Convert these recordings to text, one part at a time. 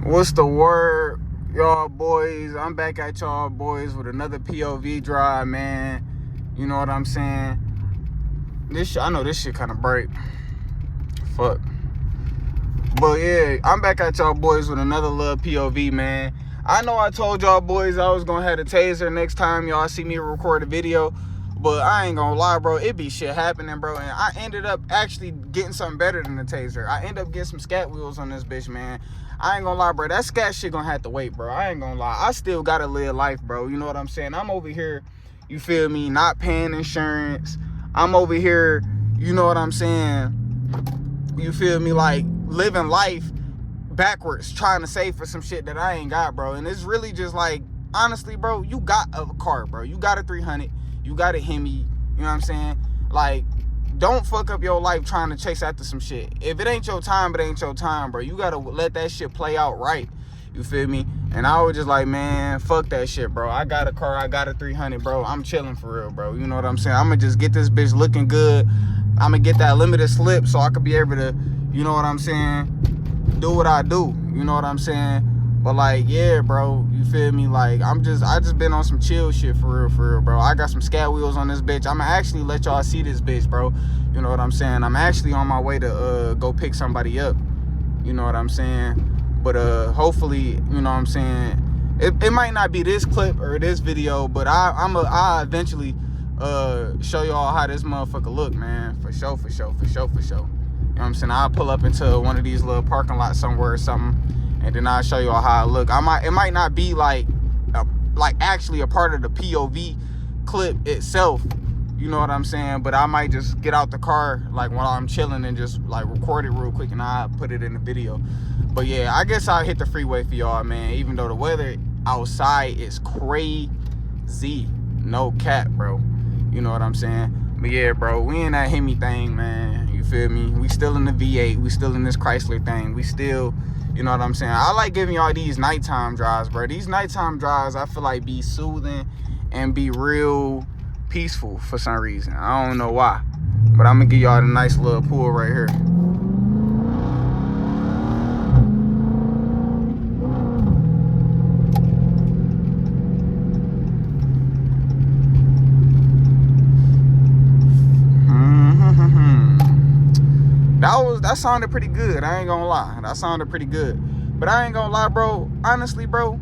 What's the word, y'all boys? I'm back at y'all boys with another POV drive, man. You know what I'm saying? I know this shit kind of break. Fuck. But yeah, I'm back at y'all boys with another little POV, man. I know I told y'all boys I was gonna have a taser next time y'all see me record a video, but I ain't gonna lie, bro. It be shit happening, bro. And I ended up actually getting something better than the taser. I ended up getting some scat wheels on this bitch, man. I ain't gonna lie, bro. That scat shit gonna have to wait, bro. I ain't gonna lie. I still gotta live life, bro. You know what I'm saying? I'm over here, you feel me, not paying insurance. I'm over here, you know what I'm saying? You feel me, like living life backwards, trying to save for some shit that I ain't got, bro. And it's really just like, honestly, bro, you got a car, bro. You got a 300, you got a hemi, you know what I'm saying? Like, don't fuck up your life trying to chase after some shit. If it ain't your time, it ain't your time, bro. You gotta let that shit play out right. You feel me? And I was just like, man, fuck that shit, bro. I got a car, I got a 300, bro. I'm chilling for real, bro. You know what I'm saying? I'm gonna just get this bitch looking good. I'm gonna get that limited slip so I could be able to, you know what I'm saying, do what I do. You know what I'm saying? But like, yeah, bro, you feel me? Like, I just been on some chill shit for real, bro. I got some scat wheels on this bitch. I'ma actually let y'all see this bitch, bro. You know what I'm saying? I'm actually on my way to go pick somebody up. You know what I'm saying? But hopefully, you know what I'm saying, it might not be this clip or this video, but I'll eventually show y'all how this motherfucker look, man. For sure. You know what I'm saying? I'll pull up into one of these little parking lots somewhere or something, and then I'll show y'all how I look. It might not be like actually a part of the POV clip itself, you know what I'm saying? But I might just get out the car like while I'm chilling and just like record it real quick, and I'll put it in the video. But yeah, I guess I'll hit the freeway for y'all, man. Even though the weather outside is crazy, no cap, bro. You know what I'm saying? But yeah, bro, we in that Hemi thing, man. You feel me? We still in the V8. We still in this Chrysler thing. We still, you know what I'm saying? I like giving y'all these nighttime drives, bro. These nighttime drives, I feel like be soothing and be real peaceful for some reason. I don't know why. But I'm gonna give y'all a nice little pull right here. That sounded pretty good. I ain't gonna lie. That sounded pretty good. But I ain't gonna lie, bro. Honestly, bro,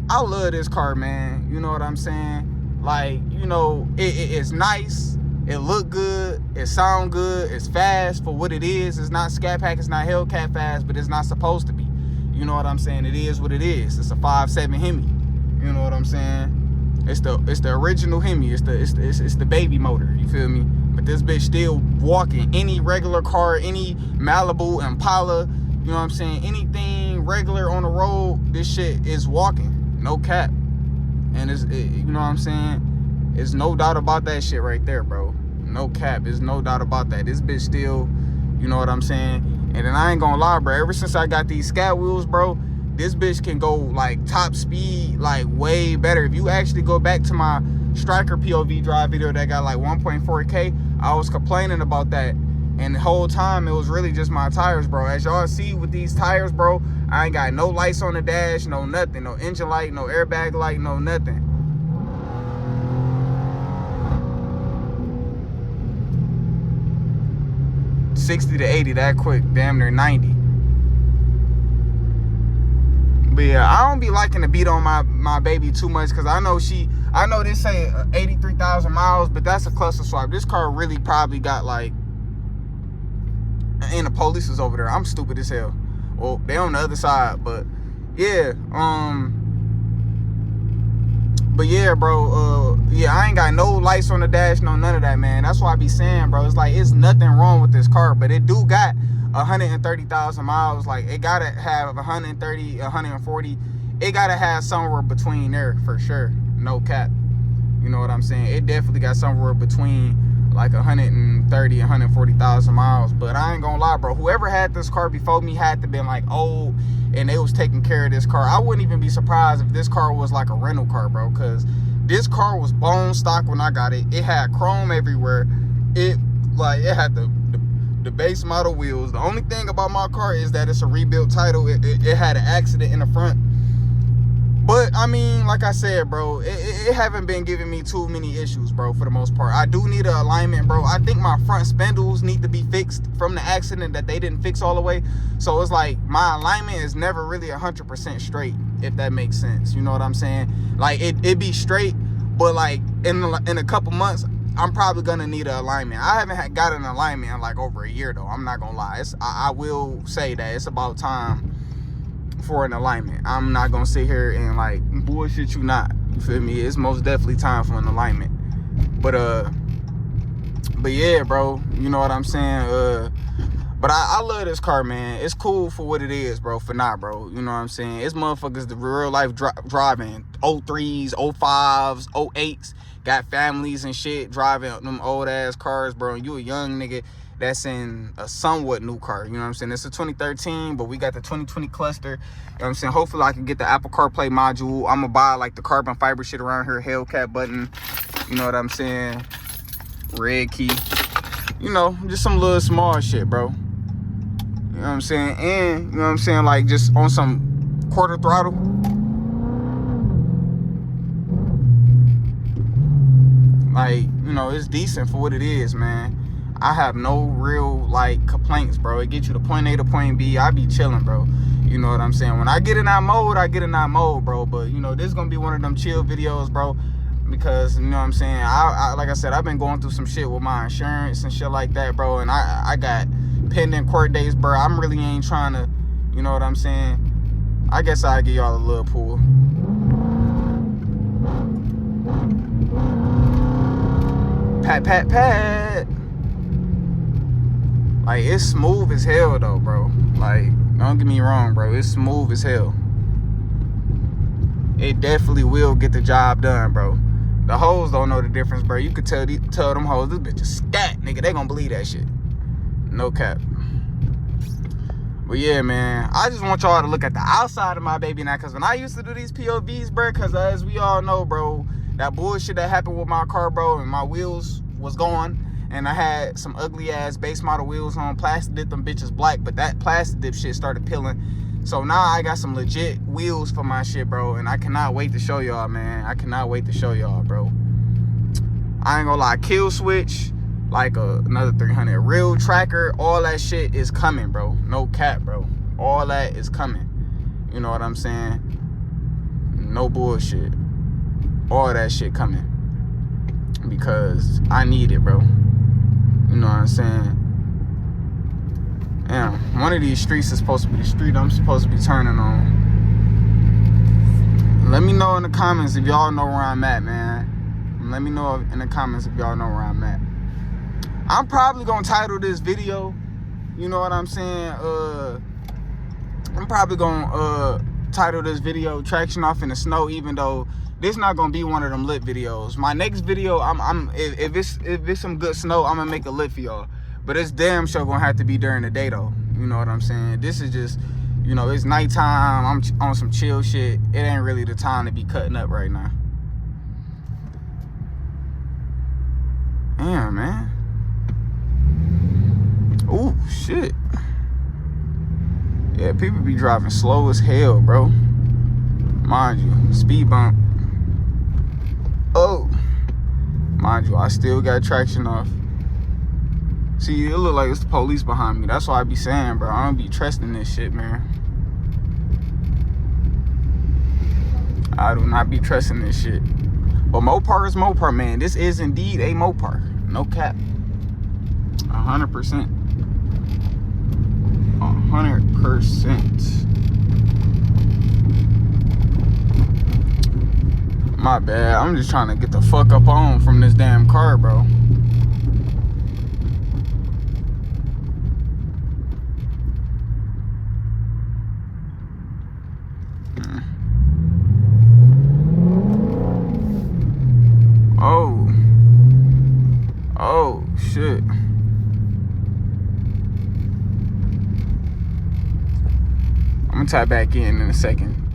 I love this car, man. You know what I'm saying? Like, you know, it's nice. It look good. It sound good. It's fast for what it is. It's not Scat Pack. It's not Hellcat fast, but it's not supposed to be. You know what I'm saying? It is what it is. It's a 5.7 Hemi. You know what I'm saying? It's the original Hemi. It's the baby motor. You feel me? But this bitch still walking. Any regular car, any Malibu, Impala, you know what I'm saying? Anything regular on the road, this shit is walking. No cap. And you know what I'm saying? There's no doubt about that shit right there, bro. No cap. There's no doubt about that. This bitch still, you know what I'm saying? And then I ain't gonna lie, bro. Ever since I got these scat wheels, bro, this bitch can go like top speed, like way better. If you actually go back to my Striker POV drive video that got like 1.4K, I was complaining about that, and the whole time it was really just my tires, bro. As y'all see with these tires, bro, I ain't got no lights on the dash, no nothing, no engine light, no airbag light, no nothing. $60 to $80 that quick, damn near $90. But yeah, I don't be liking to beat on my baby too much, because I know they say 83,000 miles, but that's a cluster swap. This car really probably got like, and the police is over there. I'm stupid as hell. Well, they on the other side, but yeah, but yeah, bro, yeah, I ain't got no lights on the dash, no none of that, man. That's why I be saying, bro, it's like, it's nothing wrong with this car, but it do got 130,000 miles. Like, it gotta have 130, 140. It gotta have somewhere between there for sure. No cap. You know what I'm saying? It definitely got somewhere between like 130, 140,000 miles. But I ain't gonna lie, bro. Whoever had this car before me had to been like old, and they was taking care of this car. I wouldn't even be surprised if this car was like a rental car, bro, because this car was bone stock when I got it. It had chrome everywhere. It had the the base model wheels. The only thing about my car is that it's a rebuilt title. It had an accident in the front. But, I mean, like I said, bro, it haven't been giving me too many issues, bro, for the most part. I do need an alignment, bro. I think my front spindles need to be fixed from the accident that they didn't fix all the way. So it's like my alignment is never really 100% straight, if that makes sense. You know what I'm saying? Like, it be straight, but, like, in a couple months, I'm probably going to need an alignment. I haven't got an alignment in, like, over a year, though. I'm not going to lie. I will say that it's about time for an alignment. I'm not gonna sit here and like bullshit you not. You feel me? It's most definitely time for an alignment. But yeah, bro. You know what I'm saying? But I love this car, man. It's cool for what it is, bro. For now, bro. You know what I'm saying? It's motherfuckers the real life driving 03s, 05s, 08s. Got families and shit driving them old ass cars, bro. And you a young nigga that's in a somewhat new car. You know what I'm saying? It's a 2013, but we got the 2020 cluster. You know what I'm saying? Hopefully I can get the Apple CarPlay module. I'm gonna buy like the carbon fiber shit around here, Hellcat button. You know what I'm saying? Red key. You know, just some little small shit, bro. You know what I'm saying? And, you know what I'm saying? Like just on some quarter throttle. Like, you know, it's decent for what it is, man. I have no real, like, complaints, bro. It gets you to point A to point B. I be chilling, bro. You know what I'm saying? When I get in that mode, I get in that mode, bro. But, you know, this is going to be one of them chill videos, bro. Because, you know what I'm saying? I like I said, I've been going through some shit with my insurance and shit like that, bro. And I got pending court dates, bro. I'm really ain't trying to, you know what I'm saying? I guess I'll give y'all a little pull. Pat, pat, pat. Like, it's smooth as hell, though, bro. Like, don't get me wrong, bro. It's smooth as hell. It definitely will get the job done, bro. The hoes don't know the difference, bro. You could tell them hoes, this bitch is stat, nigga. They gonna believe that shit. No cap. But yeah, man, I just want y'all to look at the outside of my baby now. Because when I used to do these POVs, bro, because as we all know, bro, that bullshit that happened with my car, bro, and my wheels was gone. And I had some ugly ass base model wheels on, plastic dip them bitches black, but that plastic dip shit started peeling. So now I got some legit wheels for my shit, bro, and I cannot wait to show y'all, man. I cannot wait to show y'all, bro. I ain't gonna lie, kill switch, like another 300, real tracker, all that shit is coming, bro. No cap, bro. All that is coming. You know what I'm saying? No bullshit. All that shit coming. Because I need it, bro. You know what I'm saying? Damn, one of these streets is supposed to be the street I'm supposed to be turning on. Let me know in the comments if y'all know where I'm at, man. Let me know in the comments if y'all know where I'm at. I'm probably gonna title this video, you know what I'm saying? I'm probably gonna title this video "Traction Off in the Snow," even though this not gonna be one of them lit videos. My next video, if it's some good snow, I'm gonna make a lit for y'all. But it's damn sure gonna have to be during the day though. You know what I'm saying? This is just, you know, it's nighttime. I'm on some chill shit. It ain't really the time to be cutting up right now. Damn, man. Ooh, shit. Yeah, people be driving slow as hell, bro. Mind you, speed bump. Oh, mind you, I still got traction off. See, it look like it's the police behind me. That's why I be saying, bro, I don't be trusting this shit, man. I do not be trusting this shit. But Mopar is Mopar, man. This is indeed a Mopar. No cap. 100%. 100%. My bad. I'm just trying to get the fuck up on from this damn car, bro. Oh, shit. I'm gonna tie back in a second.